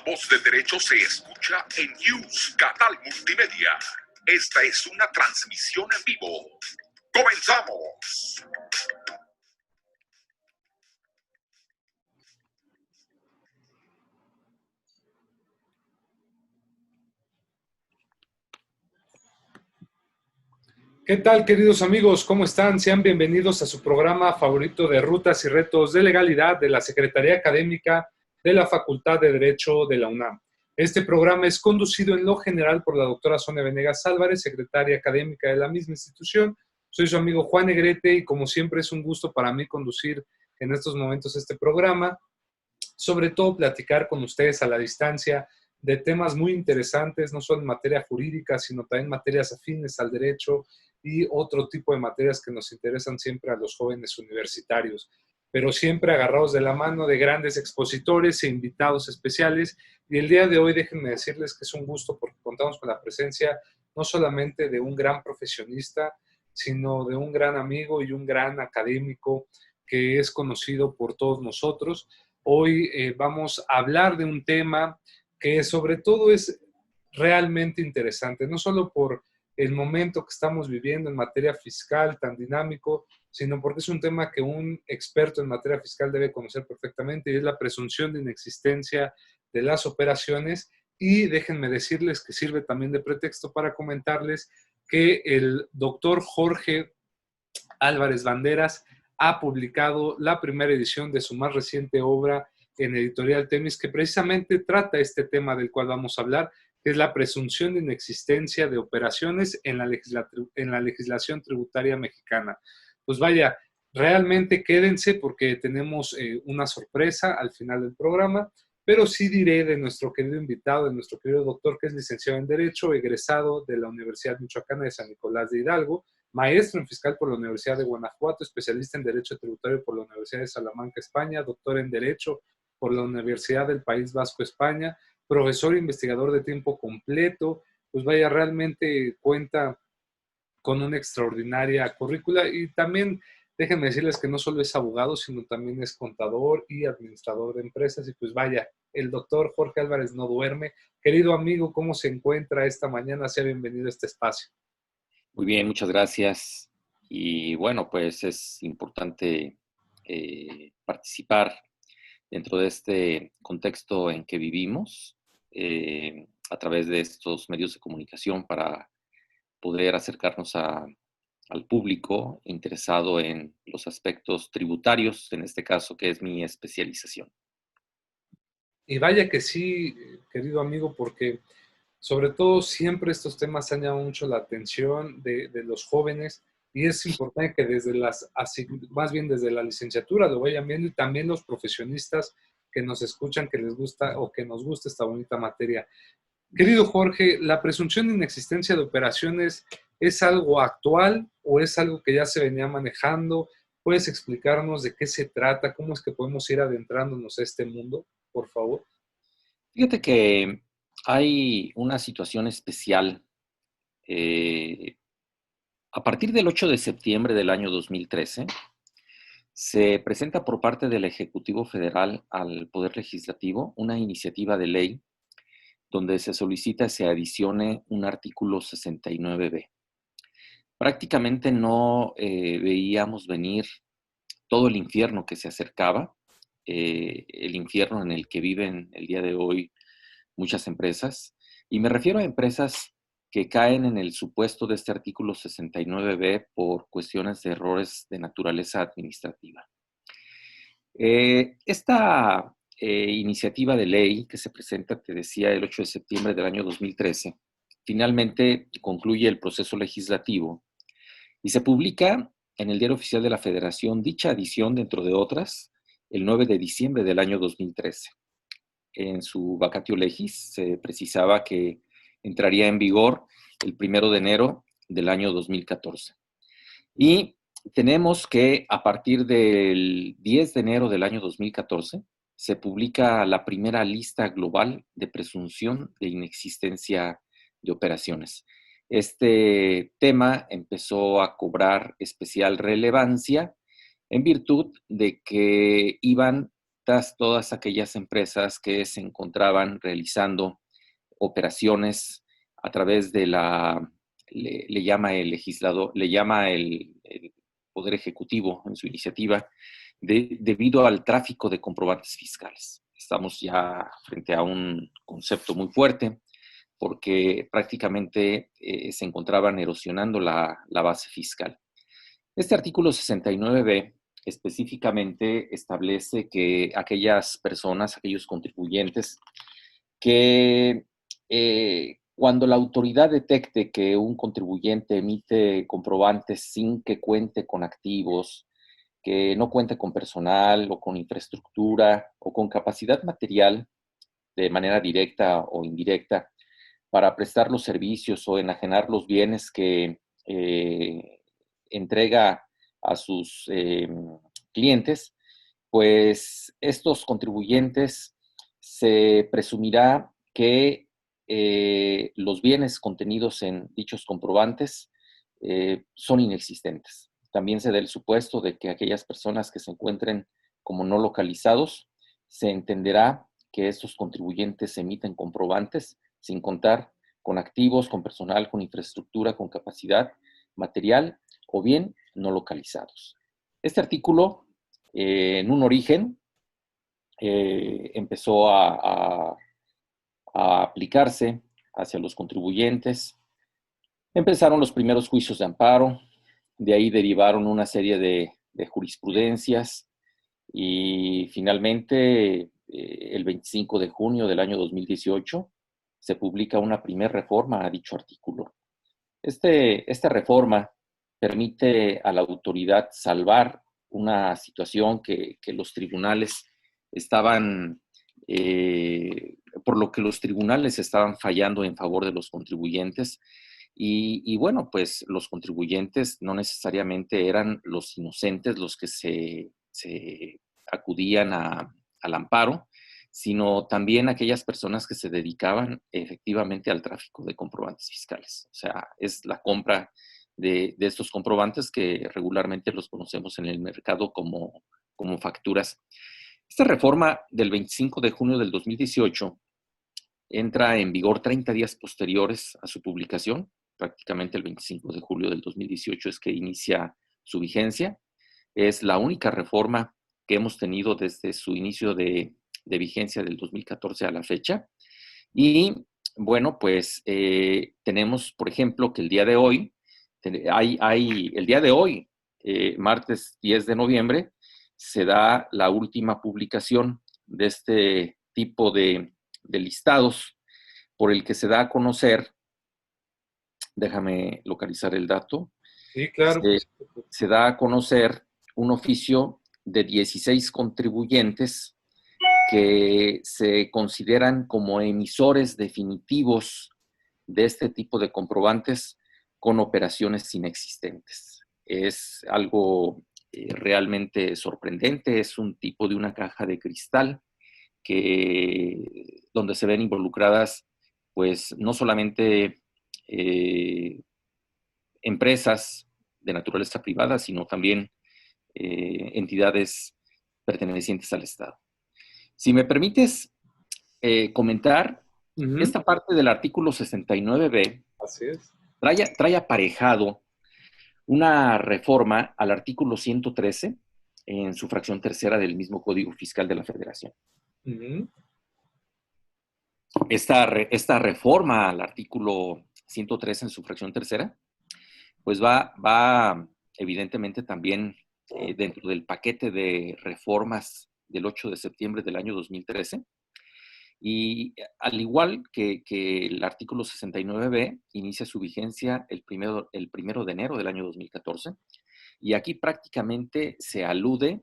Voz del Derecho se escucha en News Catal Multimedia. Esta es una transmisión en vivo. ¡Comenzamos! ¿Qué tal, queridos amigos? ¿Cómo están? Sean bienvenidos a su programa favorito de Rutas y Retos de Legalidad de la Secretaría Académica de la Facultad de Derecho de la UNAM. Este programa es conducido en lo general por la doctora Sonia Venegas Álvarez, secretaria académica de la misma institución. Soy su amigo Juan Negrete y como siempre es un gusto para mí conducir en estos momentos este programa, sobre todo platicar con ustedes a la distancia de temas muy interesantes, no solo en materia jurídica, sino también materias afines al derecho y otro tipo de materias que nos interesan siempre a los jóvenes universitarios, pero siempre agarrados de la mano de grandes expositores e invitados especiales. Y el día de hoy déjenme decirles que es un gusto porque contamos con la presencia no solamente de un gran profesionista, sino de un gran amigo y un gran académico que es conocido por todos nosotros. Hoy vamos a hablar de un tema que sobre todo es realmente interesante, no solo por el momento que estamos viviendo en materia fiscal tan dinámico, sino porque es un tema que un experto en materia fiscal debe conocer perfectamente y es la presunción de inexistencia de las operaciones. Y déjenme decirles que sirve también de pretexto para comentarles que el doctor Jorge Álvarez Banderas ha publicado la primera edición de su más reciente obra en Editorial Temis, que precisamente trata este tema del cual vamos a hablar, que es la presunción de inexistencia de operaciones en la legislación tributaria mexicana. Pues vaya, realmente quédense porque tenemos una sorpresa al final del programa, pero sí diré de nuestro querido invitado, de nuestro querido doctor, que es licenciado en Derecho, egresado de la Universidad Michoacana de San Nicolás de Hidalgo, maestro en fiscal por la Universidad de Guanajuato, especialista en Derecho Tributario por la Universidad de Salamanca, España, doctor en Derecho por la Universidad del País Vasco, España, profesor e investigador de tiempo completo. Pues vaya, realmente cuenta con una extraordinaria currícula y también déjenme decirles que no solo es abogado, sino también es contador y administrador de empresas. Y pues vaya, el doctor Jorge Álvarez no duerme. Querido amigo, ¿cómo se encuentra esta mañana? Sea bienvenido a este espacio. Muy bien, muchas gracias. Y bueno, pues es importante participar dentro de este contexto en que vivimos a través de estos medios de comunicación para poder acercarnos al público interesado en los aspectos tributarios, en este caso, que es mi especialización. Y vaya que sí, querido amigo, porque sobre todo siempre estos temas han llamado mucho la atención de los jóvenes y es importante que más bien desde la licenciatura lo vayan viendo y también los profesionistas que nos escuchan, que les gusta o que nos gusta esta bonita materia. Querido Jorge, ¿la presunción de inexistencia de operaciones es algo actual o es algo que ya se venía manejando? ¿Puedes explicarnos de qué se trata? ¿Cómo es que podemos ir adentrándonos a este mundo, por favor? Fíjate que hay una situación especial. A partir del 8 de septiembre del año 2013, se presenta por parte del Ejecutivo Federal al Poder Legislativo una iniciativa de ley donde se solicita se adicione un artículo 69B. Prácticamente no veíamos venir todo el infierno que se acercaba, el infierno en el que viven el día de hoy muchas empresas, y me refiero a empresas que caen en el supuesto de este artículo 69B por cuestiones de errores de naturaleza administrativa. Esta iniciativa de ley que se presenta, te decía, el 8 de septiembre del año 2013, finalmente concluye el proceso legislativo y se publica en el Diario Oficial de la Federación dicha adición, dentro de otras, el 9 de diciembre del año 2013. En su vacatio legis se precisaba que entraría en vigor el 1 de enero del año 2014. Y tenemos que a partir del 10 de enero del año 2014 se publica la primera lista global de presunción de inexistencia de operaciones. Este tema empezó a cobrar especial relevancia en virtud de que iban todas aquellas empresas que se encontraban realizando operaciones a través de le llama el legislador, le llama el Poder Ejecutivo en su iniciativa, debido al tráfico de comprobantes fiscales. Estamos ya frente a un concepto muy fuerte, porque prácticamente se encontraban erosionando la base fiscal. Este artículo 69b específicamente establece que aquellas personas, aquellos contribuyentes, que cuando la autoridad detecte que un contribuyente emite comprobantes sin que cuente con activos, que no cuente con personal o con infraestructura o con capacidad material de manera directa o indirecta para prestar los servicios o enajenar los bienes que entrega a sus clientes, pues estos contribuyentes se presumirá que los bienes contenidos en dichos comprobantes son inexistentes. También se da el supuesto de que aquellas personas que se encuentren como no localizados, se entenderá que estos contribuyentes emiten comprobantes sin contar con activos, con personal, con infraestructura, con capacidad material o bien no localizados. Este artículo, en un origen, empezó a aplicarse hacia los contribuyentes. Empezaron los primeros juicios de amparo, de ahí derivaron una serie de jurisprudencias y finalmente el 25 de junio del año 2018 se publica una primera reforma a dicho artículo. Esta reforma permite a la autoridad salvar una situación que los tribunales estaban, por lo que los tribunales estaban fallando en favor de los contribuyentes. Y bueno, pues los contribuyentes no necesariamente eran los inocentes los que se acudían al amparo, sino también aquellas personas que se dedicaban efectivamente al tráfico de comprobantes fiscales. O sea, es la compra de estos comprobantes que regularmente los conocemos en el mercado como facturas. Esta reforma del 25 de junio del 2018 entra en vigor 30 días posteriores a su publicación. Prácticamente el 25 de julio del 2018 es que inicia su vigencia. Es la única reforma que hemos tenido desde su inicio de vigencia del 2014 a la fecha. Y bueno, pues tenemos, por ejemplo, que el día de hoy, martes 10 de noviembre, se da la última publicación de este tipo de listados por el que se da a conocer, déjame localizar el dato, Sí, claro. se da a conocer un oficio de 16 contribuyentes que se consideran como emisores definitivos de este tipo de comprobantes con operaciones inexistentes. Es algo realmente sorprendente, es un tipo de una caja de cristal donde se ven involucradas, pues, no solamente empresas de naturaleza privada, sino también entidades pertenecientes al Estado. Si me permites comentar, esta parte del artículo 69b Así es. trae aparejado una reforma al artículo 113 en su fracción tercera del mismo Código Fiscal de la Federación. Esta reforma al artículo 113 en su fracción tercera, pues va evidentemente también dentro del paquete de reformas del 8 de septiembre del año 2013. Y al igual que el artículo 69b, inicia su vigencia el primero de enero del año 2014. Y aquí prácticamente se alude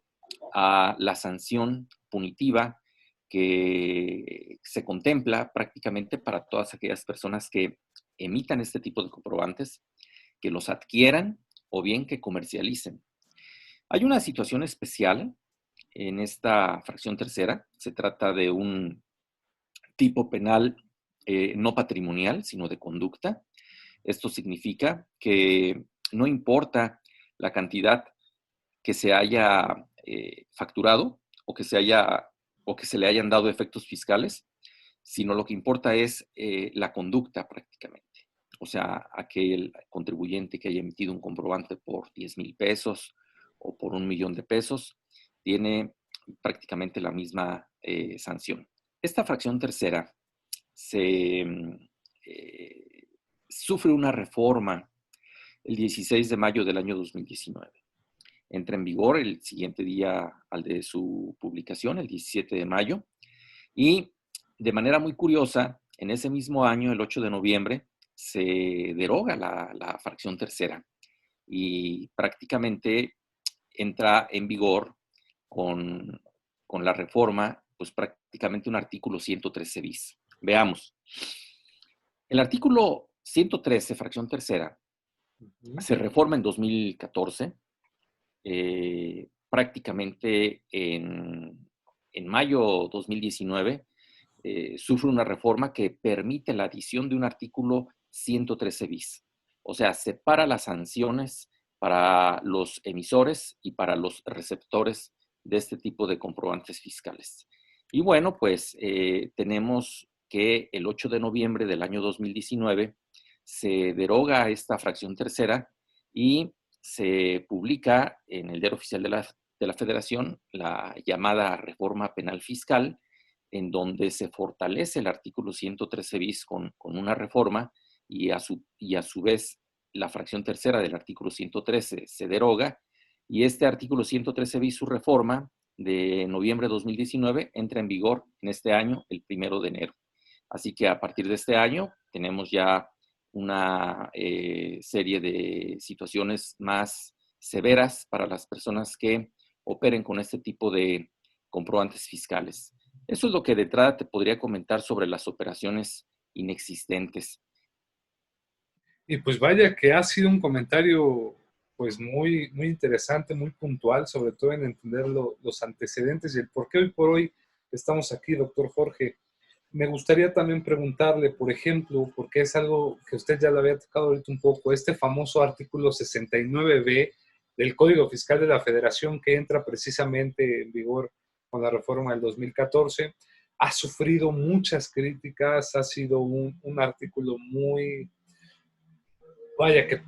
a la sanción punitiva que se contempla prácticamente para todas aquellas personas que emitan este tipo de comprobantes, que los adquieran o bien que comercialicen. Hay una situación especial en esta fracción tercera. Se trata de un tipo penal no patrimonial, sino de conducta. Esto significa que no importa la cantidad que se haya facturado o que se haya o que se le hayan dado efectos fiscales, sino lo que importa es la conducta prácticamente. O sea, aquel contribuyente que haya emitido un comprobante por 10,000 pesos o por 1,000,000 de pesos, tiene prácticamente la misma sanción. Esta fracción tercera sufre una reforma el 16 de mayo del año 2019. Entra en vigor el siguiente día al de su publicación, el 17 de mayo, y de manera muy curiosa, en ese mismo año, el 8 de noviembre, se deroga la fracción tercera y prácticamente entra en vigor con, con la reforma, pues prácticamente un artículo 113 bis. Veamos. El artículo 113, fracción tercera, se reforma en 2014, prácticamente en mayo 2019, sufre una reforma que permite la adición de un artículo 113 bis. O sea, separa las sanciones para los emisores y para los receptores de este tipo de comprobantes fiscales. Y bueno, pues tenemos que el 8 de noviembre del año 2019 se deroga esta fracción tercera y se publica en el Diario Oficial de la Federación la llamada reforma penal fiscal, en donde se fortalece el artículo 113 bis con una reforma y a su vez la fracción tercera del artículo 113 se deroga, y este artículo 113 bis, su reforma de noviembre de 2019, entra en vigor en este año, el 1 de enero. Así que a partir de este año tenemos ya una serie de situaciones más severas para las personas que operen con este tipo de comprobantes fiscales. Eso es lo que de entrada te podría comentar sobre las operaciones inexistentes. Y pues vaya que ha sido un comentario pues muy, muy interesante, muy puntual, sobre todo en entender los antecedentes y el por qué hoy por hoy estamos aquí, doctor Jorge. Me gustaría también preguntarle, por ejemplo, porque es algo que usted ya lo había tocado ahorita un poco, este famoso artículo 69B del Código Fiscal de la Federación, que entra precisamente en vigor con la reforma del 2014, ha sufrido muchas críticas, ha sido un artículo muy, vaya, que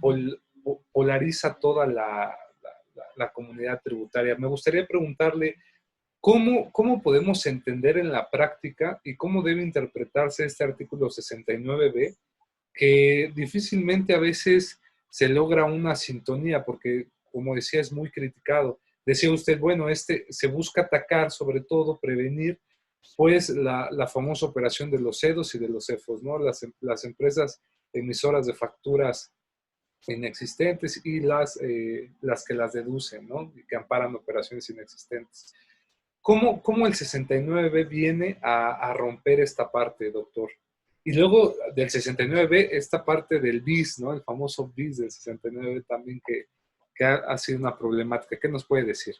polariza toda la comunidad tributaria. Me gustaría preguntarle, ¿cómo podemos entender en la práctica y cómo debe interpretarse este artículo 69B, que difícilmente a veces se logra una sintonía, porque, como decía, es muy criticado? Decía usted, bueno, se busca atacar, sobre todo prevenir, pues la famosa operación de los CEDOS y de los CEFOS, ¿no? Las empresas emisoras de facturas inexistentes y las que las deducen, ¿no? Y que amparan operaciones inexistentes. ¿Cómo el 69B viene a romper esta parte, doctor? Y luego del 69B, esta parte del BIS, ¿no? El famoso BIS del 69B también, que ha sido una problemática. ¿Qué nos puede decir?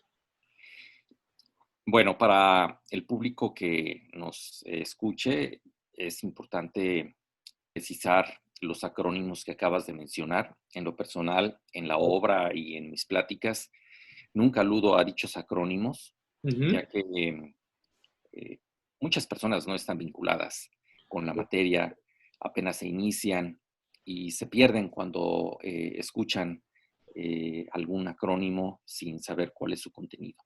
Bueno, para el público que nos escuche, es importante precisar los acrónimos que acabas de mencionar. En lo personal, en la obra y en mis pláticas, nunca aludo a dichos acrónimos, ya que muchas personas no están vinculadas con la materia, apenas se inician y se pierden cuando escuchan algún acrónimo sin saber cuál es su contenido.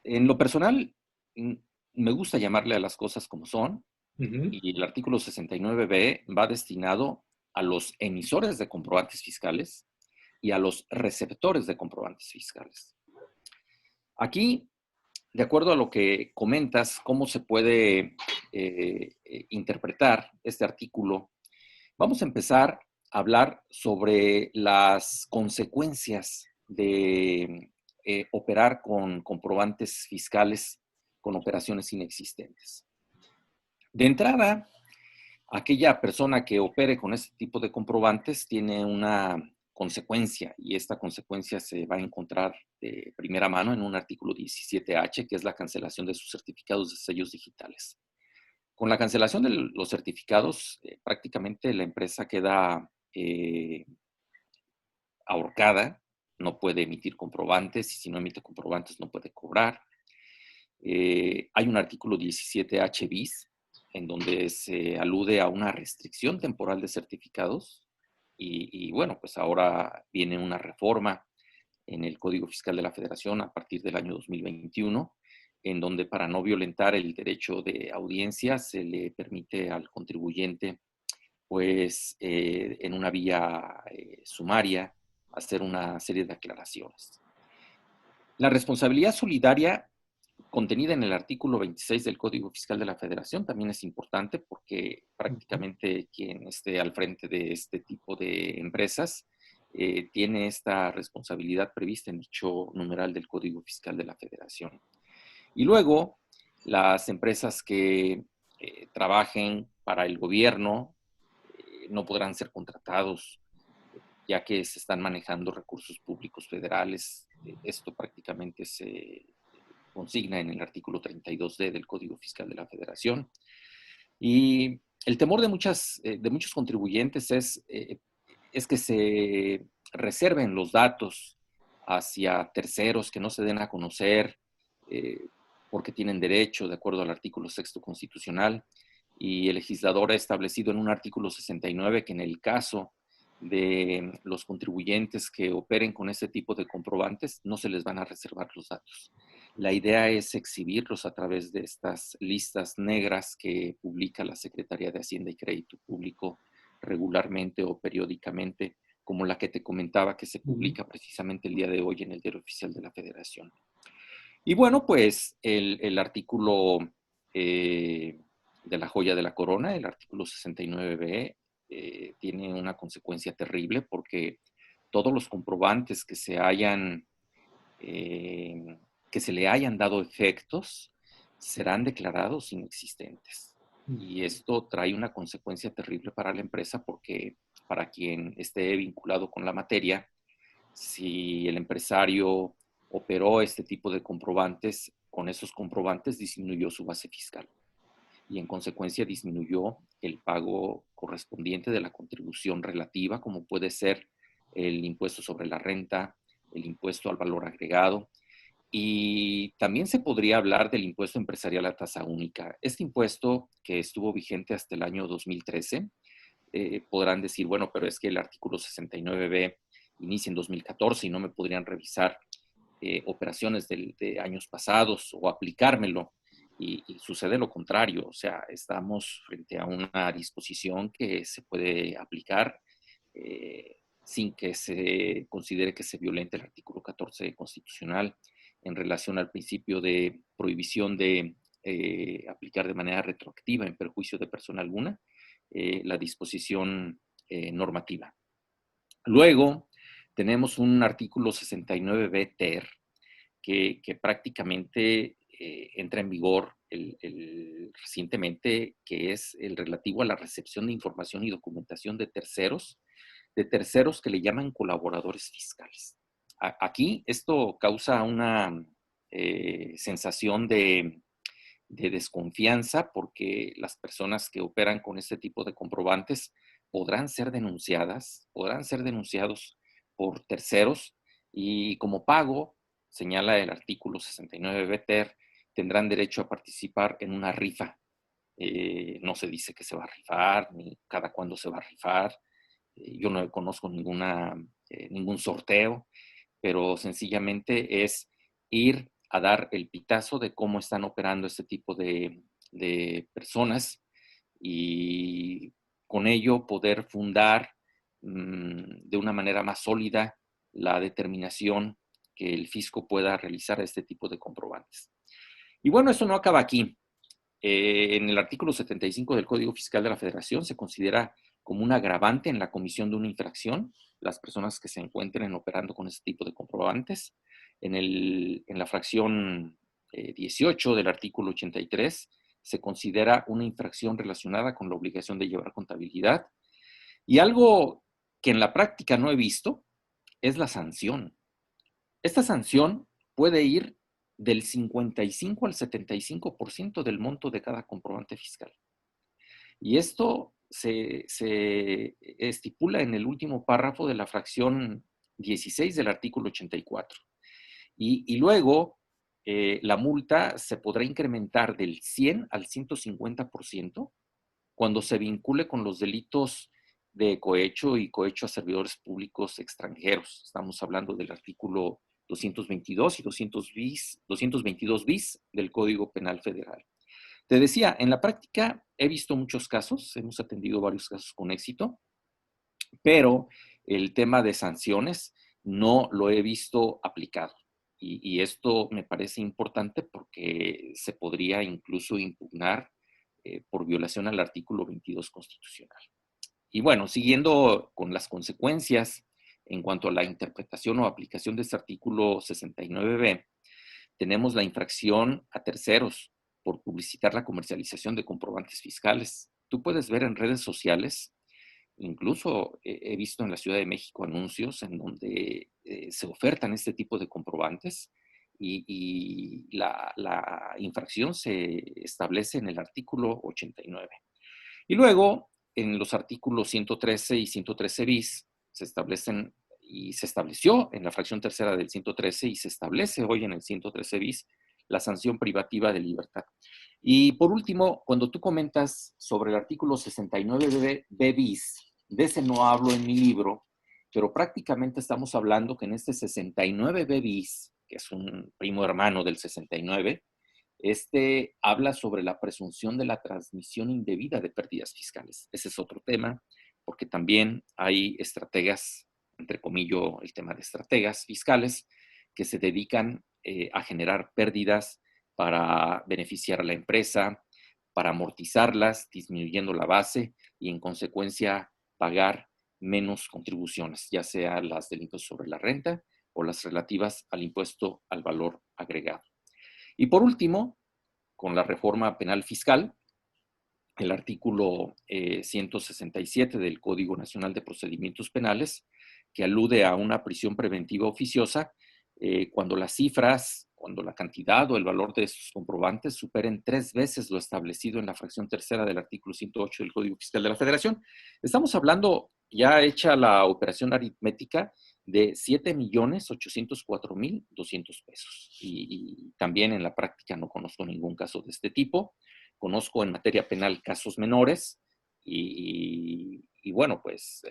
En lo personal, me gusta llamarle a las cosas como son, y el artículo 69B va destinado a los emisores de comprobantes fiscales y a los receptores de comprobantes fiscales. Aquí, de acuerdo a lo que comentas, cómo se puede interpretar este artículo, vamos a empezar a hablar sobre las consecuencias de operar con comprobantes fiscales con operaciones inexistentes. De entrada, aquella persona que opere con este tipo de comprobantes tiene una consecuencia, y esta consecuencia se va a encontrar de primera mano en un artículo 17H, que es la cancelación de sus certificados de sellos digitales. Con la cancelación de los certificados, prácticamente la empresa queda ahorcada, no puede emitir comprobantes, y si no emite comprobantes no puede cobrar. Hay un artículo 17H bis, en donde se alude a una restricción temporal de certificados. Y bueno, pues ahora viene una reforma en el Código Fiscal de la Federación a partir del año 2021, en donde para no violentar el derecho de audiencia se le permite al contribuyente, pues en una vía sumaria, hacer una serie de aclaraciones. La responsabilidad solidaria contenida en el artículo 26 del Código Fiscal de la Federación también es importante porque prácticamente quien esté al frente de este tipo de empresas tiene esta responsabilidad prevista en dicho numeral del Código Fiscal de la Federación. Y luego, las empresas que trabajen para el gobierno no podrán ser contratados, ya que se están manejando recursos públicos federales. Esto prácticamente se consigna en el artículo 32D del Código Fiscal de la Federación. Y el temor de muchos contribuyentes es que se reserven los datos hacia terceros, que no se den a conocer, porque tienen derecho, de acuerdo al artículo 6 constitucional, y el legislador ha establecido en un artículo 69 que en el caso de los contribuyentes que operen con ese tipo de comprobantes, no se les van a reservar los datos. La idea es exhibirlos a través de estas listas negras que publica la Secretaría de Hacienda y Crédito Público regularmente o periódicamente, como la que te comentaba que se publica precisamente el día de hoy en el Diario Oficial de la Federación. Y bueno, pues el artículo de la joya de la corona, el artículo 69B, tiene una consecuencia terrible porque todos los comprobantes que se le hayan dado efectos serán declarados inexistentes. Y esto trae una consecuencia terrible para la empresa porque para quien esté vinculado con la materia, si el empresario operó este tipo de comprobantes, con esos comprobantes disminuyó su base fiscal y en consecuencia disminuyó el pago correspondiente de la contribución relativa, como puede ser el impuesto sobre la renta, el impuesto al valor agregado, y también se podría hablar del impuesto empresarial a tasa única. Este impuesto, que estuvo vigente hasta el año 2013, podrán decir, bueno, pero es que el artículo 69B inicia en 2014 y no me podrían revisar operaciones de años pasados o aplicármelo. Y sucede lo contrario, o sea, estamos frente a una disposición que se puede aplicar sin que se considere que se violente el artículo 14 constitucional en relación al principio de prohibición de aplicar de manera retroactiva en perjuicio de persona alguna la disposición normativa. Luego, tenemos un artículo 69B ter que prácticamente entra en vigor recientemente, que es el relativo a la recepción de información y documentación de terceros que le llaman colaboradores fiscales. Aquí esto causa una sensación de desconfianza porque las personas que operan con este tipo de comprobantes podrán ser denunciados por terceros y como pago, señala el artículo 69 ter, tendrán derecho a participar en una rifa. No se dice que se va a rifar, ni cada cuándo se va a rifar. Yo no conozco ningún sorteo, pero sencillamente es ir a dar el pitazo de cómo están operando este tipo de personas y con ello poder fundar de una manera más sólida la determinación que el fisco pueda realizar a este tipo de comprobantes. Y bueno, eso no acaba aquí. En el artículo 75 del Código Fiscal de la Federación se considera como un agravante en la comisión de una infracción las personas que se encuentren operando con este tipo de comprobantes. En la fracción 18 del artículo 83 se considera una infracción relacionada con la obligación de llevar contabilidad. Y algo que en la práctica no he visto es la sanción. Esta sanción puede ir del 55 al 75% del monto de cada comprobante fiscal. Y esto se estipula en el último párrafo de la fracción 16 del artículo 84. Y luego, la multa se podrá incrementar del 100 al 150% cuando se vincule con los delitos de cohecho y cohecho a servidores públicos extranjeros. Estamos hablando del artículo 222 y 222 bis del Código Penal Federal. Te decía, en la práctica he visto muchos casos, hemos atendido varios casos con éxito, pero el tema de sanciones no lo he visto aplicado. Y esto me parece importante porque se podría incluso impugnar por violación al artículo 22 constitucional. Y bueno, siguiendo con las consecuencias en cuanto a la interpretación o aplicación de este artículo 69b, tenemos la infracción a terceros por publicitar la comercialización de comprobantes fiscales. Tú puedes ver en redes sociales, incluso he visto en la Ciudad de México anuncios en donde se ofertan este tipo de comprobantes y la infracción se establece en el artículo 89. Y luego, en los artículos 113 y 113 bis, se establecen y se estableció en la fracción tercera del 113 y se establece hoy en el 113 bis la sanción privativa de libertad. Y por último, cuando tú comentas sobre el artículo 69 b bis, de ese no hablo en mi libro, pero prácticamente estamos hablando que en este 69 b bis, que es un primo hermano del 69, este habla sobre la presunción de la transmisión indebida de pérdidas fiscales. Ese es otro tema, porque también hay estrategas, entre comillas, el tema de estrategas fiscales, que se dedican a generar pérdidas para beneficiar a la empresa, para amortizarlas, disminuyendo la base y en consecuencia pagar menos contribuciones, ya sea las del impuesto sobre la renta o las relativas al impuesto al valor agregado. Y por último, con la reforma penal fiscal, el artículo 167 del Código Nacional de Procedimientos Penales, que alude a una prisión preventiva oficiosa cuando las cifras, cuando la cantidad o el valor de esos comprobantes superen 3 veces lo establecido en la fracción tercera del artículo 108 del Código Fiscal de la Federación. Estamos hablando, ya hecha la operación aritmética, de 7,804,200 pesos. Y también en la práctica no conozco ningún caso de este tipo. Conozco en materia penal casos menores y bueno, pues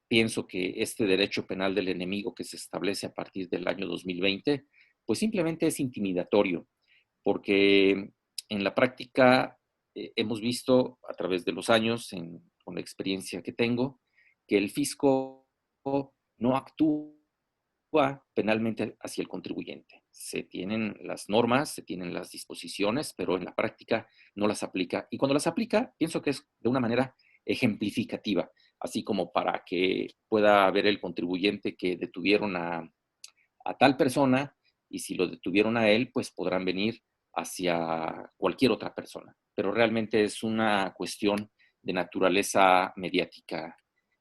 pienso que este derecho penal del enemigo que se establece a partir del año 2020, pues simplemente es intimidatorio, porque en la práctica hemos visto a través de los años, con la experiencia que tengo, que el fisco no actúa penalmente hacia el contribuyente. Se tienen las normas, se tienen las disposiciones, pero en la práctica no las aplica. Y cuando las aplica, pienso que es de una manera ejemplificativa, así como para que pueda ver el contribuyente que detuvieron a tal persona y si lo detuvieron a él, pues podrán venir hacia cualquier otra persona. Pero realmente es una cuestión de naturaleza mediática.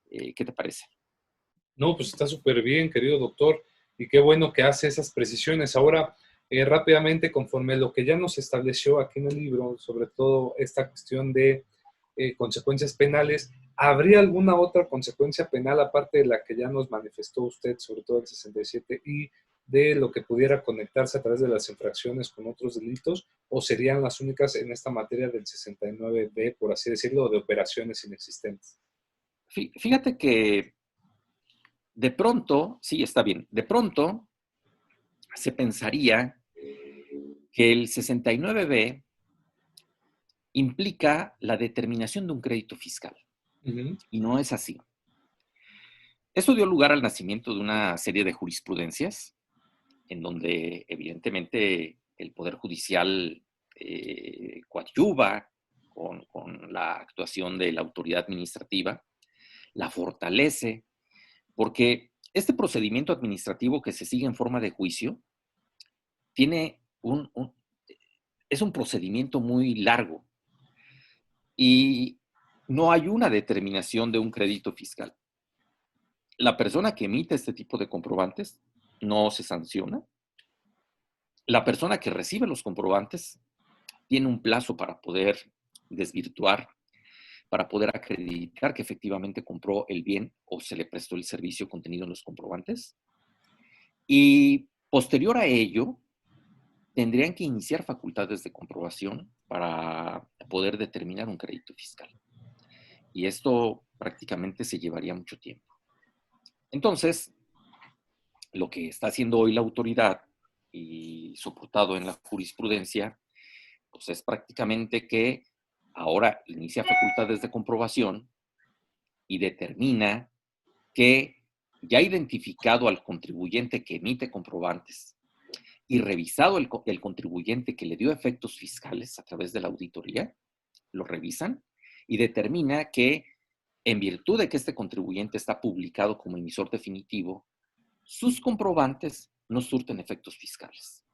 ¿Qué te parece? No, pues está súper bien, querido doctor, y qué bueno que hace esas precisiones. Ahora, rápidamente, conforme lo que ya nos estableció aquí en el libro, sobre todo esta cuestión de consecuencias penales, ¿habría alguna otra consecuencia penal aparte de la que ya nos manifestó usted, sobre todo el 67, y de lo que pudiera conectarse a través de las infracciones con otros delitos, o serían las únicas en esta materia del 69b, por así decirlo, de operaciones inexistentes? Fíjate que de pronto, sí, está bien, de pronto se pensaría que el 69b implica la determinación de un crédito fiscal. Uh-huh. Y no es así. Esto dio lugar al nacimiento de una serie de jurisprudencias en donde evidentemente el Poder Judicial coadyuva con la actuación de la autoridad administrativa, la fortalece, porque este procedimiento administrativo que se sigue en forma de juicio tiene es un procedimiento muy largo y no hay una determinación de un crédito fiscal. La persona que emite este tipo de comprobantes no se sanciona. La persona que recibe los comprobantes tiene un plazo para poder desvirtuar, para poder acreditar que efectivamente compró el bien o se le prestó el servicio contenido en los comprobantes. Y posterior a ello, tendrían que iniciar facultades de comprobación para poder determinar un crédito fiscal. Y esto prácticamente se llevaría mucho tiempo. Entonces, lo que está haciendo hoy la autoridad y soportado en la jurisprudencia, pues es prácticamente que ahora inicia facultades de comprobación y determina que ya identificado al contribuyente que emite comprobantes y revisado el contribuyente que le dio efectos fiscales a través de la auditoría, lo revisan y determina que en virtud de que este contribuyente está publicado como emisor definitivo, sus comprobantes no surten efectos fiscales.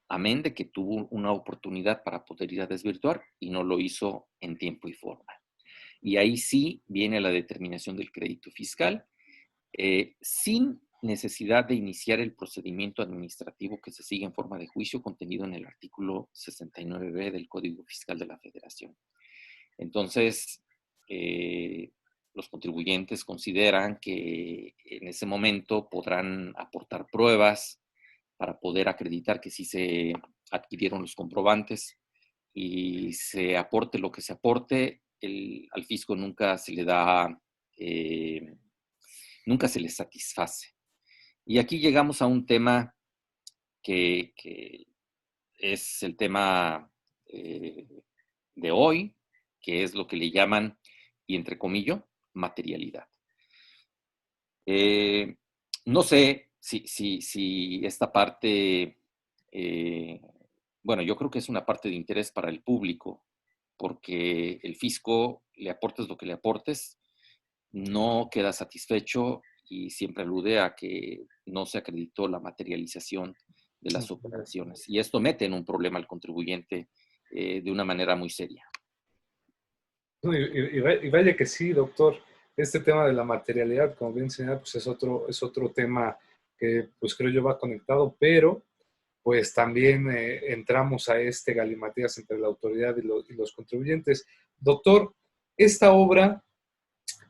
Amén de que tuvo una oportunidad para poder ir a desvirtuar y no lo hizo en tiempo y forma. Y ahí sí viene la determinación del crédito fiscal, sin necesidad de iniciar el procedimiento administrativo que se sigue en forma de juicio contenido en el artículo 69b del Código Fiscal de la Federación. Entonces, los contribuyentes consideran que en ese momento podrán aportar pruebas para poder acreditar que sí se adquirieron los comprobantes y se aporte lo que se aporte, al fisco nunca se le da, nunca se le satisface. Y aquí llegamos a un tema que es el tema de hoy, que es lo que le llaman, y entre comillas, materialidad. No sé si esta parte, bueno, yo creo que es una parte de interés para el público, porque el fisco, le aportes lo que le aportes, no queda satisfecho y siempre alude a que no se acreditó la materialización de las operaciones. Y esto mete en un problema al contribuyente de una manera muy seria. Y vaya que sí, doctor. Este tema de la materialidad, como bien señala, pues es otro tema que pues creo yo va conectado, pero pues también entramos a este galimatías entre la autoridad y los contribuyentes. Doctor, esta obra,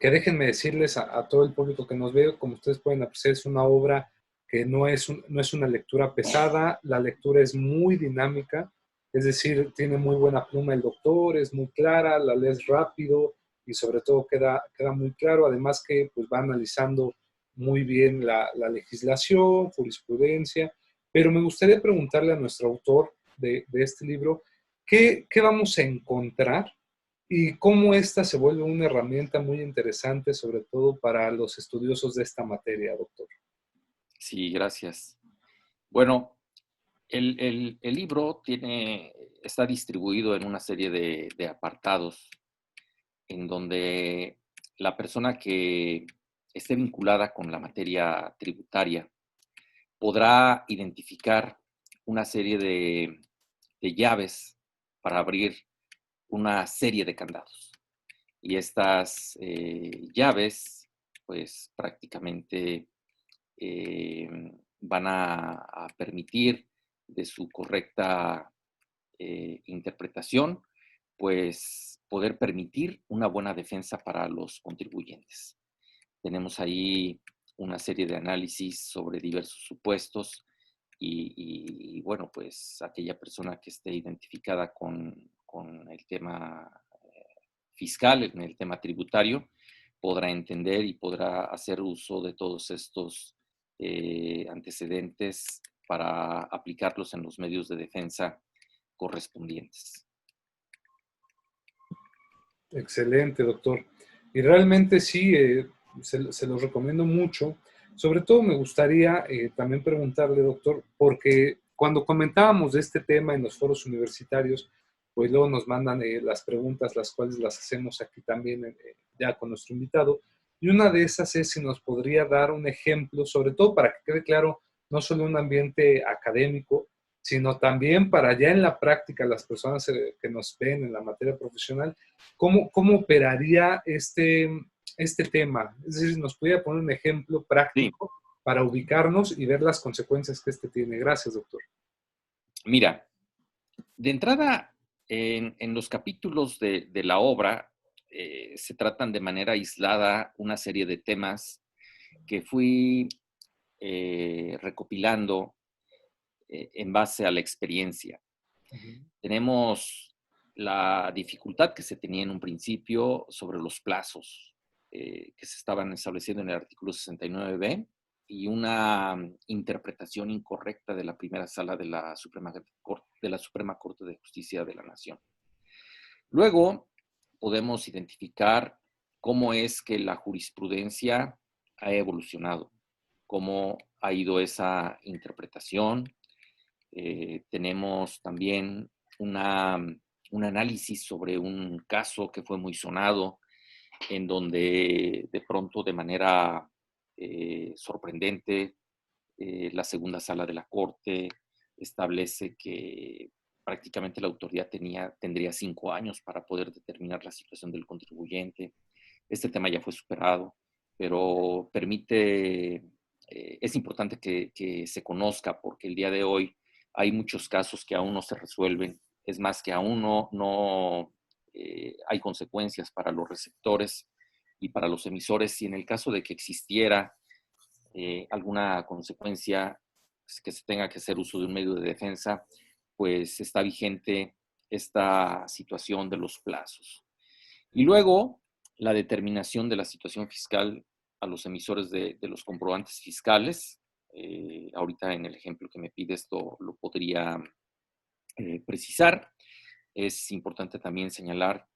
que déjenme decirles a todo el público que nos ve, como ustedes pueden apreciar, es una obra que no es una lectura pesada, la lectura es muy dinámica, es decir, tiene muy buena pluma el doctor, es muy clara, la lees rápido y sobre todo queda muy claro, además que pues, va analizando muy bien la legislación, jurisprudencia, pero me gustaría preguntarle a nuestro autor de este libro, ¿qué vamos a encontrar y cómo esta se vuelve una herramienta muy interesante, sobre todo para los estudiosos de esta materia, doctor? Sí, gracias. Bueno, el libro está distribuido en una serie de apartados en donde la persona que esté vinculada con la materia tributaria podrá identificar una serie de llaves para abrir una serie de candados. Y estas llaves, pues prácticamente van a permitir de su correcta interpretación, pues poder permitir una buena defensa para los contribuyentes. Tenemos ahí una serie de análisis sobre diversos supuestos y bueno, pues aquella persona que esté identificada con el tema fiscal, en el tema tributario, podrá entender y podrá hacer uso de todos estos antecedentes para aplicarlos en los medios de defensa correspondientes. Excelente, doctor. Y realmente sí, se los recomiendo mucho. Sobre todo me gustaría también preguntarle, doctor, porque cuando comentábamos de este tema en los foros universitarios, pues luego nos mandan las preguntas, las cuales las hacemos aquí también ya con nuestro invitado. Y una de esas es si nos podría dar un ejemplo, sobre todo para que quede claro, no solo un ambiente académico, sino también para ya en la práctica las personas que nos ven en la materia profesional, ¿cómo operaría este tema? Es decir, nos podría poner un ejemplo práctico para ubicarnos y ver las consecuencias que este tiene. Gracias, doctor. Mira, de entrada, en los capítulos de la obra se tratan de manera aislada una serie de temas que fui recopilando en base a la experiencia. Ujú. Tenemos la dificultad que se tenía en un principio sobre los plazos que se estaban estableciendo en el artículo 69b y una interpretación incorrecta de la primera sala de la Suprema Corte de Justicia de la Nación. Luego podemos identificar cómo es que la jurisprudencia ha evolucionado, cómo ha ido esa interpretación. Tenemos también un análisis sobre un caso que fue muy sonado, en donde de pronto, de manera sorprendente, la segunda sala de la Corte establece que prácticamente la autoridad tendría 5 años para poder determinar la situación del contribuyente. Este tema ya fue superado, pero es importante que se conozca porque el día de hoy hay muchos casos que aún no se resuelven. Es más, que aún no hay consecuencias para los receptores y para los emisores. Y en el caso de que existiera alguna consecuencia que se tenga que hacer uso de un medio de defensa, pues está vigente esta situación de los plazos. Y luego, la determinación de la situación fiscal a los emisores de los comprobantes fiscales. Ahorita en el ejemplo que me pide esto lo podría precisar. Es importante también señalar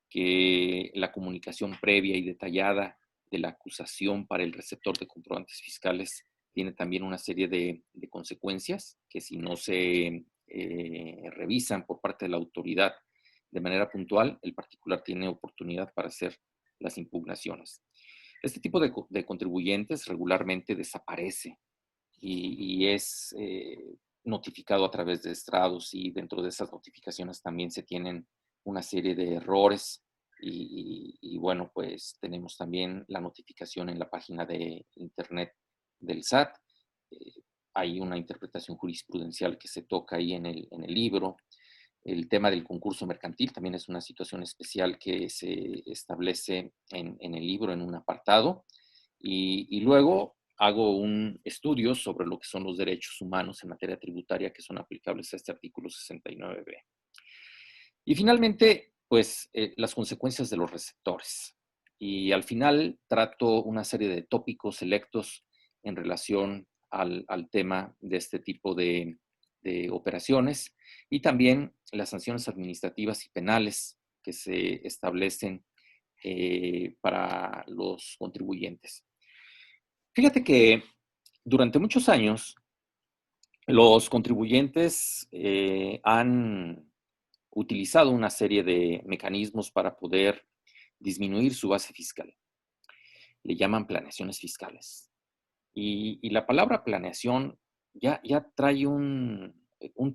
que la comunicación previa y detallada de la acusación para el receptor de comprobantes fiscales tiene también una serie de consecuencias que, si no se revisan por parte de la autoridad de manera puntual, el particular tiene oportunidad para hacer las impugnaciones. Este tipo de contribuyentes regularmente desaparece y es notificado a través de estrados, y dentro de esas notificaciones también se tienen una serie de errores y bueno, pues tenemos también la notificación en la página de internet del SAT. Eh, Hay una interpretación jurisprudencial que se toca ahí en el libro. El tema del concurso mercantil también es una situación especial que se establece en el libro en un apartado. Y luego hago un estudio sobre lo que son los derechos humanos en materia tributaria que son aplicables a este artículo 69b. Y finalmente, pues las consecuencias de los receptores. Y al final trato una serie de tópicos selectos en relación al tema de este tipo de operaciones, y también las sanciones administrativas y penales que se establecen para los contribuyentes. Fíjate que durante muchos años los contribuyentes han utilizado una serie de mecanismos para poder disminuir su base fiscal. Le llaman planeaciones fiscales. Y la palabra planeación ya trae un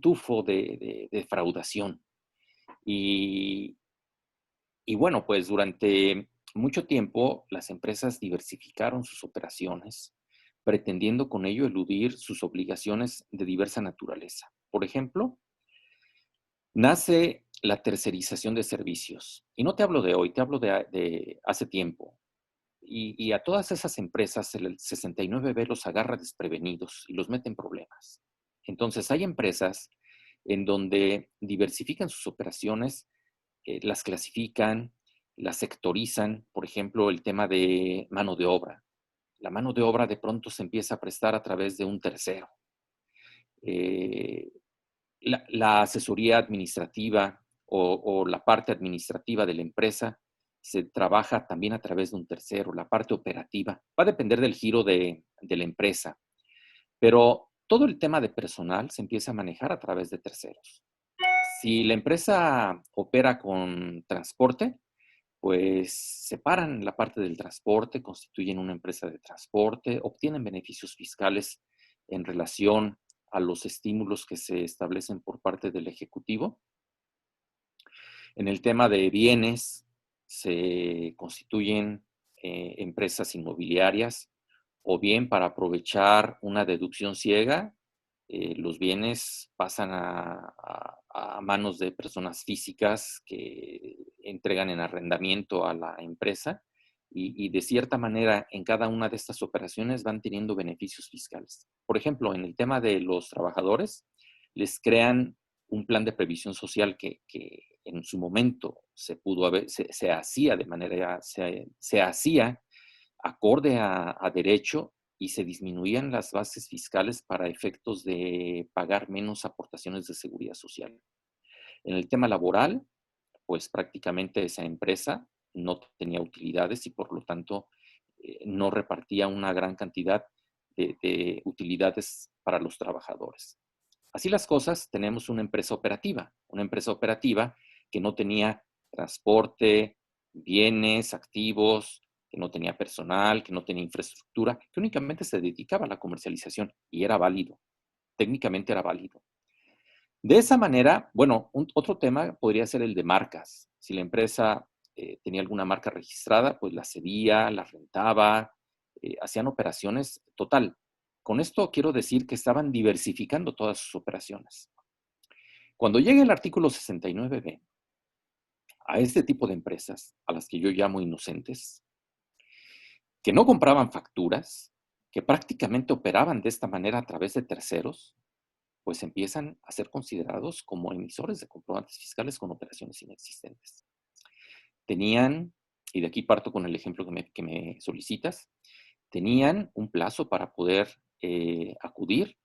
tufo de defraudación. Y, y bueno, pues durante mucho tiempo las empresas diversificaron sus operaciones, pretendiendo con ello eludir sus obligaciones de diversa naturaleza. Por ejemplo, nace la tercerización de servicios. Y no te hablo de hoy, te hablo de hace tiempo. Y a todas esas empresas el 69B los agarra desprevenidos y los mete en problemas. Entonces hay empresas en donde diversifican sus operaciones, las clasifican, las sectorizan. Por ejemplo, el tema de mano de obra. La mano de obra de pronto se empieza a prestar a través de un tercero. Eh, la asesoría administrativa o la parte administrativa de la empresa se trabaja también a través de un tercero. La parte operativa va a depender del giro de la empresa, pero todo el tema de personal se empieza a manejar a través de terceros. Si la empresa opera con transporte, pues separan la parte del transporte, constituyen una empresa de transporte, obtienen beneficios fiscales en relación a los estímulos que se establecen por parte del Ejecutivo. En el tema de bienes, se constituyen empresas inmobiliarias, o bien para aprovechar una deducción ciega, los bienes pasan a manos de personas físicas que entregan en arrendamiento a la empresa, y de cierta manera en cada una de estas operaciones van teniendo beneficios fiscales. Por ejemplo, en el tema de los trabajadores, les crean un plan de previsión social que en su momento se hacía de manera, se hacía acorde a derecho y se disminuían las bases fiscales para efectos de pagar menos aportaciones de seguridad social. En el tema laboral, pues prácticamente esa empresa no tenía utilidades y por lo tanto no repartía una gran cantidad de utilidades para los trabajadores. Así las cosas, tenemos una empresa operativa que no tenía transporte, bienes, activos, que no tenía personal, que no tenía infraestructura, que únicamente se dedicaba a la comercialización y era válido, técnicamente era válido. De esa manera, bueno, otro tema podría ser el de marcas. Si la empresa tenía alguna marca registrada, pues la cedía, la rentaba, hacían operaciones total. Con esto quiero decir que estaban diversificando todas sus operaciones. Cuando llegue el artículo 69b, a este tipo de empresas, a las que yo llamo inocentes, que no compraban facturas, que prácticamente operaban de esta manera a través de terceros, pues empiezan a ser considerados como emisores de comprobantes fiscales con operaciones inexistentes. Tenían, y de aquí parto con el ejemplo que me solicitas, tenían un plazo para poder acudir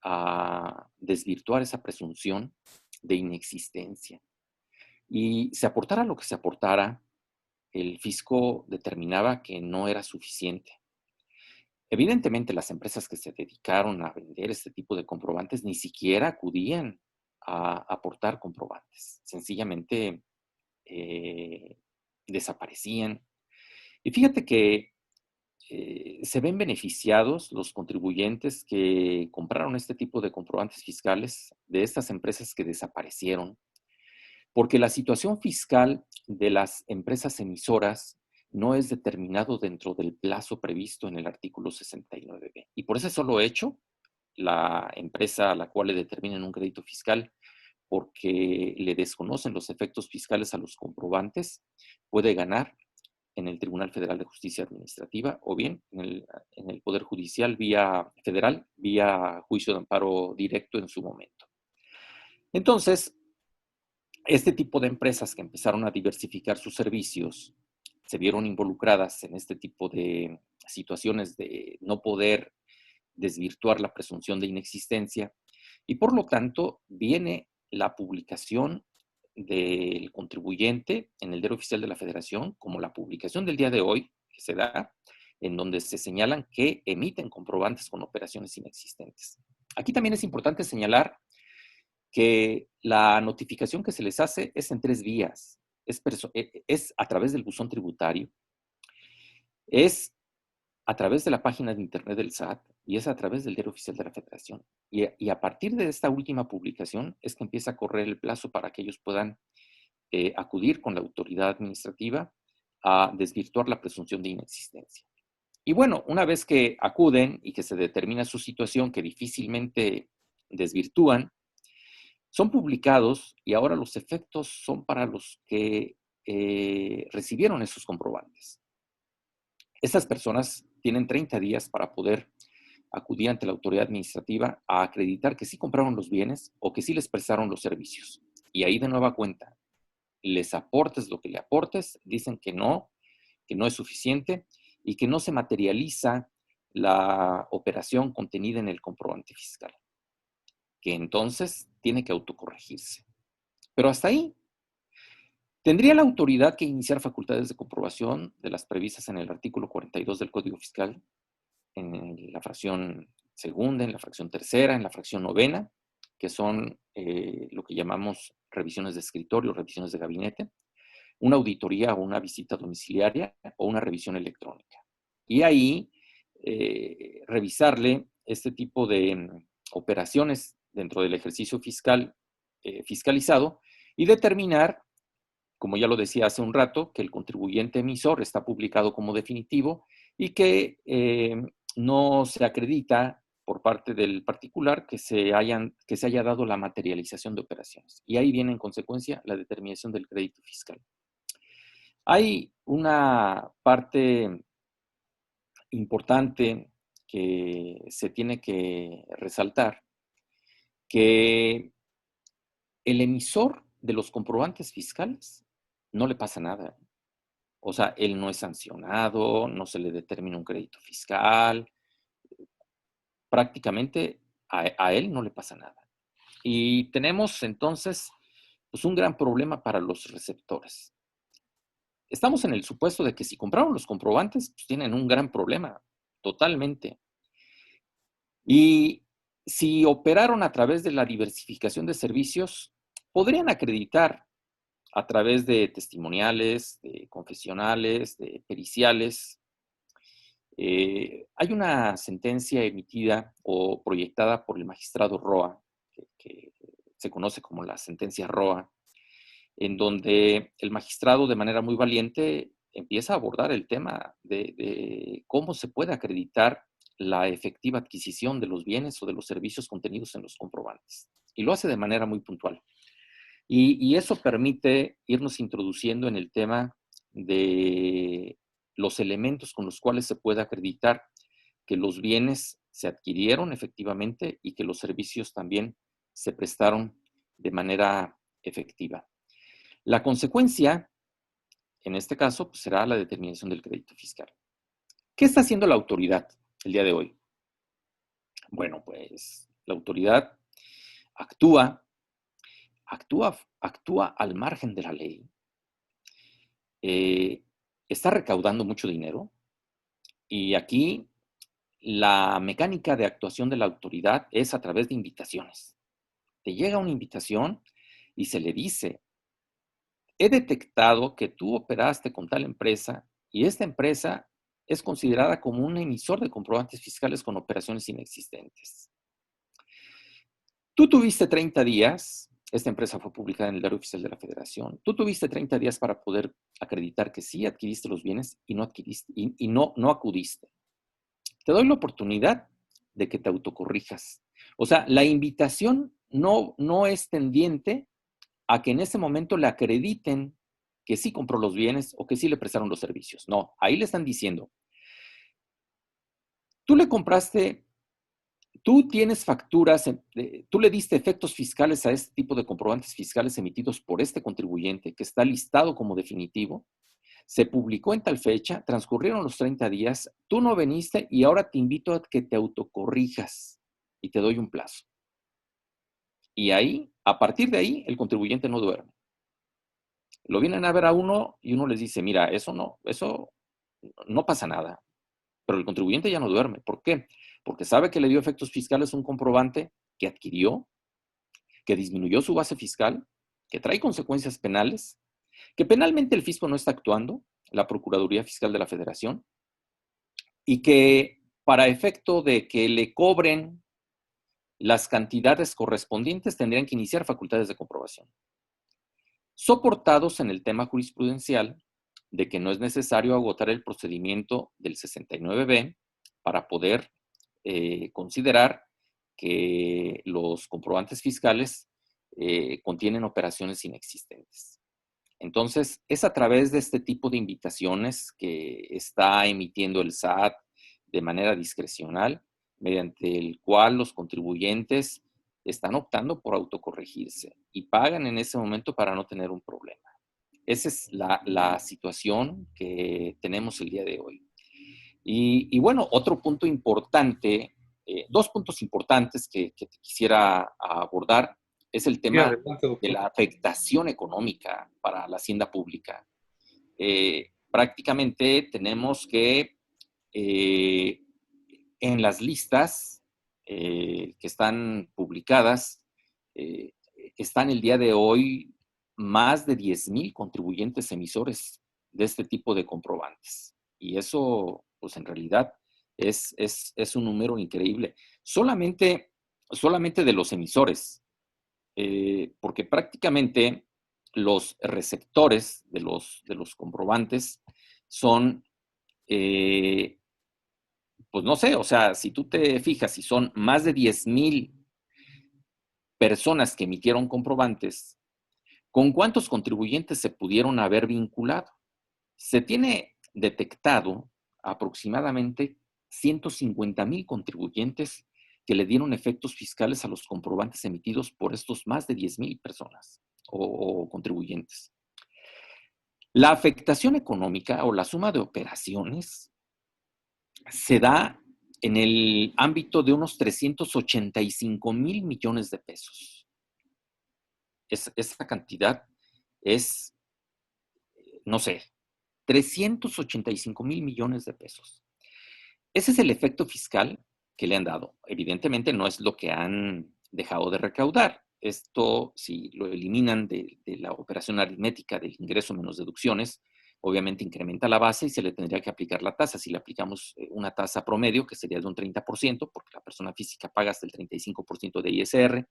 a desvirtuar esa presunción de inexistencia. Y se aportara lo que se aportara, el fisco determinaba que no era suficiente. Evidentemente, las empresas que se dedicaron a vender este tipo de comprobantes ni siquiera acudían a aportar comprobantes. Sencillamente desaparecían. Y fíjate que se ven beneficiados los contribuyentes que compraron este tipo de comprobantes fiscales de estas empresas que desaparecieron, porque la situación fiscal de las empresas emisoras no es determinado dentro del plazo previsto en el artículo 69b. Y por ese solo hecho, la empresa a la cual le determinan un crédito fiscal porque le desconocen los efectos fiscales a los comprobantes, puede ganar en el Tribunal Federal de Justicia Administrativa o bien en el Poder Judicial federal, vía juicio de amparo directo en su momento. Entonces, este tipo de empresas que empezaron a diversificar sus servicios se vieron involucradas en este tipo de situaciones de no poder desvirtuar la presunción de inexistencia y por lo tanto viene la publicación del contribuyente en el Diario Oficial de la Federación, como la publicación del día de hoy que se da, en donde se señalan que emiten comprobantes con operaciones inexistentes. Aquí también es importante señalar que la notificación que se les hace es en 3 vías. Es a través del buzón tributario, es a través de la página de internet del SAT y es a través del Diario Oficial de la Federación. Y a partir de esta última publicación es que empieza a correr el plazo para que ellos puedan acudir con la autoridad administrativa a desvirtuar la presunción de inexistencia. Y bueno, una vez que acuden y que se determina su situación, que difícilmente desvirtúan, son publicados y ahora los efectos son para los que recibieron esos comprobantes. Estas personas tienen 30 días para poder acudir ante la autoridad administrativa a acreditar que sí compraron los bienes o que sí les prestaron los servicios. Y ahí de nueva cuenta, les aportes lo que le aportes, dicen que no es suficiente y que no se materializa la operación contenida en el comprobante fiscal, que entonces tiene que autocorregirse. Pero hasta ahí, ¿tendría la autoridad que iniciar facultades de comprobación de las previstas en el artículo 42 del Código Fiscal, en la fracción segunda, en la fracción tercera, en la fracción novena, que son lo que llamamos revisiones de escritorio, revisiones de gabinete, una auditoría o una visita domiciliaria o una revisión electrónica? Y ahí revisarle este tipo de operaciones dentro del ejercicio fiscal fiscalizado y determinar, como ya lo decía hace un rato, que el contribuyente emisor está publicado como definitivo y que no se acredita por parte del particular que se haya dado la materialización de operaciones. Y ahí viene en consecuencia la determinación del crédito fiscal. Hay una parte importante que se tiene que resaltar que el emisor de los comprobantes fiscales no le pasa nada. O sea, él no es sancionado, no se le determina un crédito fiscal, prácticamente a él no le pasa nada. Y tenemos entonces pues, un gran problema para los receptores. Estamos en el supuesto de que si compraron los comprobantes, pues tienen un gran problema, totalmente. Y si operaron a través de la diversificación de servicios, podrían acreditar a través de testimoniales, de confesionales, de periciales. Hay una sentencia emitida o proyectada por el magistrado Roa, que se conoce como la sentencia Roa, en donde el magistrado de manera muy valiente empieza a abordar el tema de cómo se puede acreditar la efectiva adquisición de los bienes o de los servicios contenidos en los comprobantes. Y lo hace de manera muy puntual. Y eso permite irnos introduciendo en el tema de los elementos con los cuales se puede acreditar que los bienes se adquirieron efectivamente y que los servicios también se prestaron de manera efectiva. La consecuencia, en este caso, pues será la determinación del crédito fiscal. ¿Qué está haciendo la autoridad el día de hoy? Bueno, pues la autoridad actúa al margen de la ley, está recaudando mucho dinero y aquí la mecánica de actuación de la autoridad es a través de invitaciones. Te llega una invitación y se le dice, he detectado que tú operaste con tal empresa y esta empresa es considerada como un emisor de comprobantes fiscales con operaciones inexistentes. Tú tuviste 30 días, esta empresa fue publicada en el Diario Oficial de la Federación, tú tuviste 30 días para poder acreditar que sí adquiriste los bienes y no adquiriste y no acudiste. Te doy la oportunidad de que te autocorrijas. O sea, la invitación no es tendiente a que en ese momento le acrediten que sí compró los bienes o que sí le prestaron los servicios. No, ahí le están diciendo, tú le compraste, tú tienes facturas, tú le diste efectos fiscales a este tipo de comprobantes fiscales emitidos por este contribuyente que está listado como definitivo, se publicó en tal fecha, transcurrieron los 30 días, tú no veniste y ahora te invito a que te autocorrijas y te doy un plazo. Y ahí, a partir de ahí, el contribuyente no duerme. Lo vienen a ver a uno y uno les dice, mira, eso no pasa nada. Pero el contribuyente ya no duerme. ¿Por qué? Porque sabe que le dio efectos fiscales un comprobante que adquirió, que disminuyó su base fiscal, que trae consecuencias penales, que penalmente el fisco no está actuando, la Procuraduría Fiscal de la Federación, y que para efecto de que le cobren las cantidades correspondientes tendrían que iniciar facultades de comprobación. Soportados en el tema jurisprudencial de que no es necesario agotar el procedimiento del 69B para poder considerar que los comprobantes fiscales contienen operaciones inexistentes. Entonces, es a través de este tipo de invitaciones que está emitiendo el SAT de manera discrecional, mediante el cual los contribuyentes están optando por autocorregirse y pagan en ese momento para no tener un problema. Esa es la situación que tenemos el día de hoy. Y bueno, otro punto importante, dos puntos importantes que quisiera abordar es el tema de la afectación económica para la hacienda pública. Prácticamente tenemos que en las listas que están publicadas, están el día de hoy más de 10,000 contribuyentes emisores de este tipo de comprobantes. Y eso, pues en realidad, es un número increíble. Solamente de los emisores, porque prácticamente los receptores de los comprobantes son, pues no sé, o sea, si tú te fijas, si son más de 10,000 personas que emitieron comprobantes, ¿con cuántos contribuyentes se pudieron haber vinculado? Se tiene detectado aproximadamente 150,000 contribuyentes que le dieron efectos fiscales a los comprobantes emitidos por estos más de 10,000 personas o contribuyentes. La afectación económica o la suma de operaciones se da en el ámbito de unos 385,000 millones de pesos. Esa cantidad es, no sé, 385,000 millones de pesos. Ese es el efecto fiscal que le han dado. Evidentemente no es lo que han dejado de recaudar. Esto, si lo eliminan de la operación aritmética del ingreso menos deducciones, obviamente incrementa la base y se le tendría que aplicar la tasa. Si le aplicamos una tasa promedio, que sería de un 30%, porque la persona física paga hasta el 35% de ISR,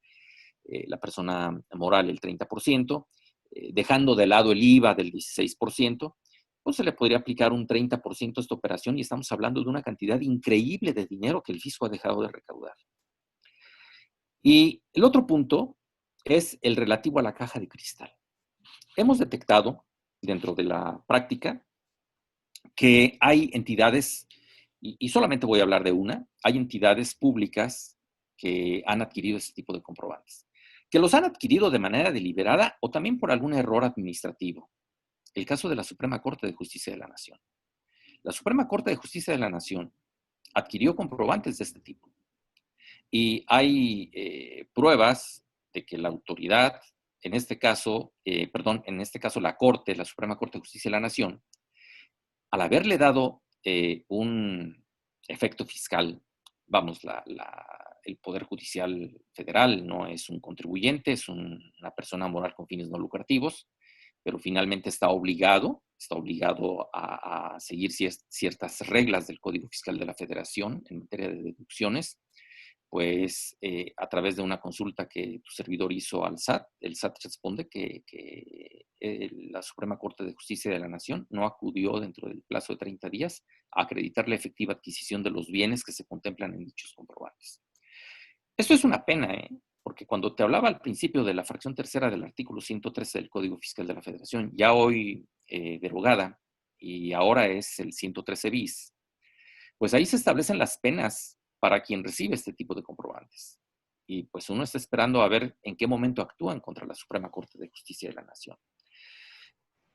la persona moral el 30%, dejando de lado el IVA del 16%, pues se le podría aplicar un 30% a esta operación y estamos hablando de una cantidad increíble de dinero que el fisco ha dejado de recaudar. Y el otro punto es el relativo a la caja de cristal. Hemos detectado dentro de la práctica que hay entidades, y solamente voy a hablar de una, hay entidades públicas que han adquirido este tipo de comprobantes, que los han adquirido de manera deliberada o también por algún error administrativo. El caso de la Suprema Corte de Justicia de la Nación. La Suprema Corte de Justicia de la Nación adquirió comprobantes de este tipo. Y hay pruebas de que la autoridad, en este caso la Corte, la Suprema Corte de Justicia de la Nación, al haberle dado un efecto fiscal, vamos, el Poder Judicial Federal no es un contribuyente, es una persona moral con fines no lucrativos, pero finalmente está obligado a seguir ciertas reglas del Código Fiscal de la Federación en materia de deducciones, pues a través de una consulta que tu servidor hizo al SAT, el SAT responde que la Suprema Corte de Justicia de la Nación no acudió dentro del plazo de 30 días a acreditar la efectiva adquisición de los bienes que se contemplan en dichos comprobantes. Esto es una pena, porque cuando te hablaba al principio de la fracción tercera del artículo 113 del Código Fiscal de la Federación, ya hoy derogada, y ahora es el 113 bis, pues ahí se establecen las penas para quien recibe este tipo de comprobantes. Y pues uno está esperando a ver en qué momento actúan contra la Suprema Corte de Justicia de la Nación.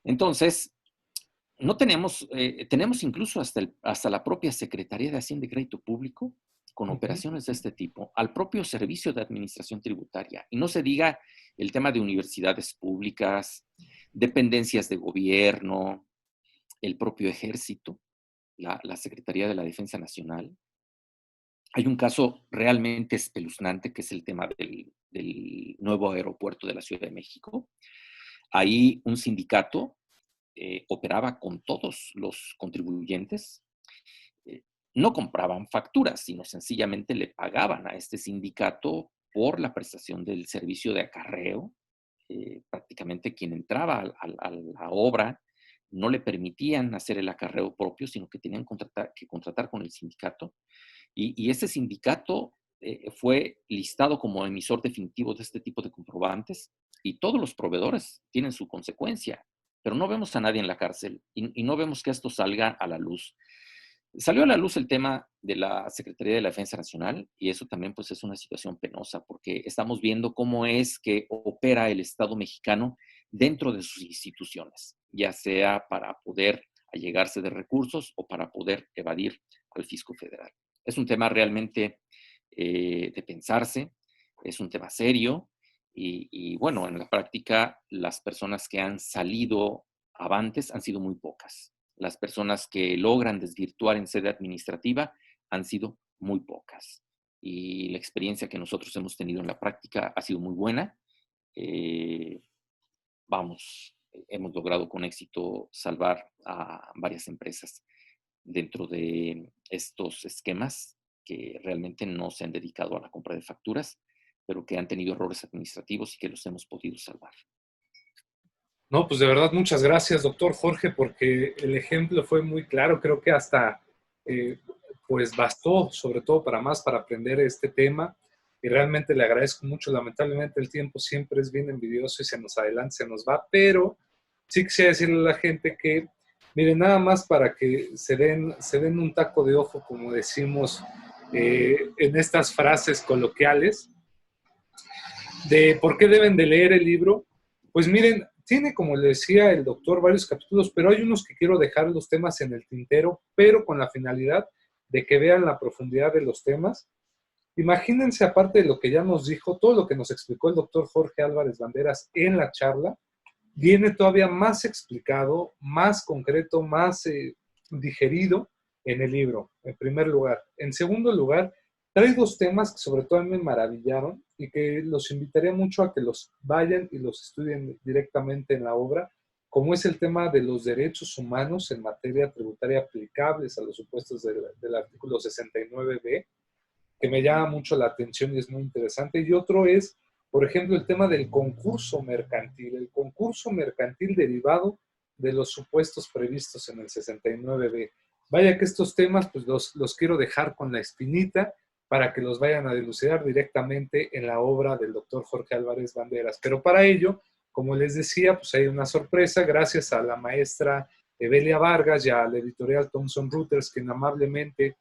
Entonces, no tenemos incluso hasta la propia Secretaría de Hacienda y Crédito Público con operaciones de este tipo, al propio Servicio de Administración Tributaria. Y no se diga el tema de universidades públicas, dependencias de gobierno, el propio Ejército, la Secretaría de la Defensa Nacional. Hay un caso realmente espeluznante que es el tema del nuevo aeropuerto de la Ciudad de México. Ahí un sindicato operaba con todos los contribuyentes. No compraban facturas, sino sencillamente le pagaban a este sindicato por la prestación del servicio de acarreo. Prácticamente quien entraba a la obra no le permitían hacer el acarreo propio, sino que tenían que contratar con el sindicato. Y ese sindicato fue listado como emisor definitivo de este tipo de comprobantes y todos los proveedores tienen su consecuencia, pero no vemos a nadie en la cárcel y no vemos que esto salga a la luz. Salió a la luz el tema de la Secretaría de la Defensa Nacional y eso también pues es una situación penosa porque estamos viendo cómo es que opera el Estado mexicano dentro de sus instituciones, ya sea para poder allegarse de recursos o para poder evadir al fisco federal. Es un tema realmente de pensarse, es un tema serio y bueno, en la práctica las personas que han salido avantes han sido muy pocas. Las personas que logran desvirtuar en sede administrativa han sido muy pocas. Y la experiencia que nosotros hemos tenido en la práctica ha sido muy buena. Hemos logrado con éxito salvar a varias empresas dentro de estos esquemas que realmente no se han dedicado a la compra de facturas, pero que han tenido errores administrativos y que los hemos podido salvar. No, pues de verdad muchas gracias, doctor Jorge, porque el ejemplo fue muy claro. Creo que hasta pues bastó, sobre todo para aprender este tema. Y realmente le agradezco mucho. Lamentablemente el tiempo siempre es bien envidioso y se nos adelanta, se nos va, pero sí quisiera decirle a la gente que, miren, nada más para que se den un taco de ojo, como decimos en estas frases coloquiales de por qué deben de leer el libro. Pues miren, tiene, como le decía el doctor, varios capítulos, pero hay unos que quiero dejar los temas en el tintero, pero con la finalidad de que vean la profundidad de los temas. Imagínense, aparte de lo que ya nos dijo, todo lo que nos explicó el doctor Jorge Álvarez Banderas en la charla, viene todavía más explicado, más concreto, más digerido en el libro, en primer lugar. En segundo lugar, trae dos temas que sobre todo a mí me maravillaron y que los invitaría mucho a que los vayan y los estudien directamente en la obra, como es el tema de los derechos humanos en materia tributaria aplicables a los supuestos del artículo 69b, que me llama mucho la atención y es muy interesante. Y otro es, por ejemplo, el tema del concurso mercantil, el concurso mercantil derivado de los supuestos previstos en el 69b. Vaya que estos temas pues los quiero dejar con la espinita para que los vayan a dilucidar directamente en la obra del doctor Jorge Álvarez Banderas. Pero para ello, como les decía, pues hay una sorpresa gracias a la maestra Evelia Vargas y a la editorial Thomson Reuters, quien amablemente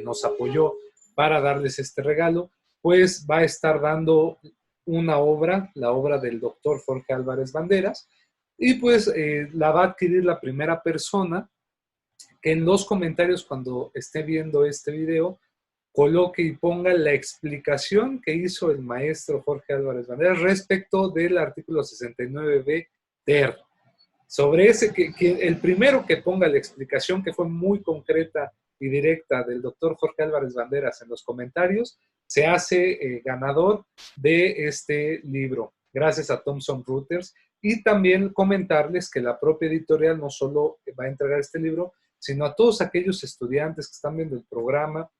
nos apoyó para darles este regalo, pues va a estar dando una obra, la obra del doctor Jorge Álvarez Banderas, y pues la va a adquirir la primera persona que en los comentarios cuando esté viendo este video coloque y ponga la explicación que hizo el maestro Jorge Álvarez Banderas respecto del artículo 69b ter. Sobre ese, que el primero que ponga la explicación, que fue muy concreta y directa, del doctor Jorge Álvarez Banderas en los comentarios, se hace ganador de este libro, gracias a Thomson Reuters. Y también comentarles que la propia editorial no solo va a entregar este libro, sino a todos aquellos estudiantes que están viendo el programa,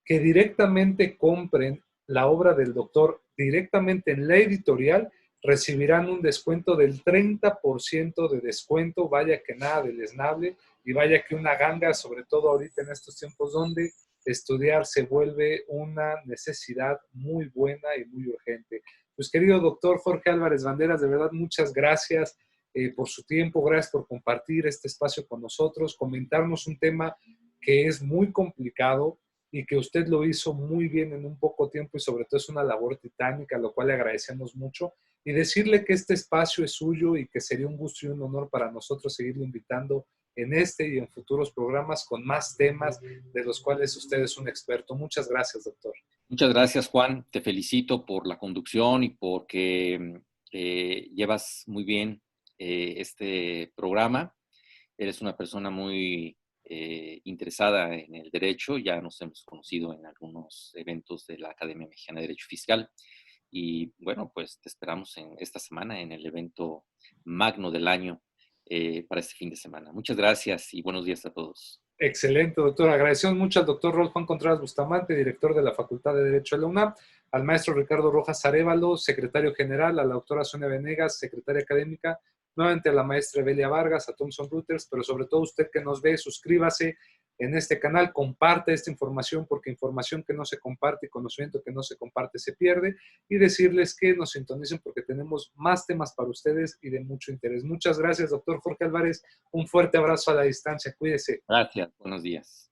que directamente compren la obra del doctor directamente en la editorial, recibirán un descuento del 30% de descuento. Vaya que nada deleznable y vaya que una ganga, sobre todo ahorita en estos tiempos donde estudiar se vuelve una necesidad muy buena y muy urgente. Pues querido doctor Jorge Álvarez Banderas, de verdad muchas gracias por su tiempo, gracias por compartir este espacio con nosotros, comentarnos un tema que es muy complicado y que usted lo hizo muy bien en un poco tiempo y sobre todo es una labor titánica, lo cual le agradecemos mucho, y decirle que este espacio es suyo y que sería un gusto y un honor para nosotros seguirlo invitando en este y en futuros programas con más temas de los cuales usted es un experto. Muchas gracias, doctor. Muchas gracias, Juan. Te felicito por la conducción y porque llevas muy bien este programa. Eres una persona muy interesada en el derecho. Ya nos hemos conocido en algunos eventos de la Academia Mexicana de Derecho Fiscal. Y bueno, pues te esperamos en esta semana en el evento magno del año para este fin de semana. Muchas gracias y buenos días a todos. Excelente, doctor. Agradecemos mucho al doctor Rolf Juan Contreras Bustamante, director de la Facultad de Derecho de la UNAM, al maestro Ricardo Rojas Arévalo, secretario general, a la doctora Sonia Venegas, secretaria académica, nuevamente a la maestra Evelia Vargas, a Thomson Reuters, pero sobre todo usted que nos ve, suscríbase en este canal, comparte esta información, porque información que no se comparte y conocimiento que no se comparte se pierde, y decirles que nos sintonicen porque tenemos más temas para ustedes y de mucho interés. Muchas gracias, doctor Jorge Álvarez. Un fuerte abrazo a la distancia. Cuídese. Gracias. Buenos días.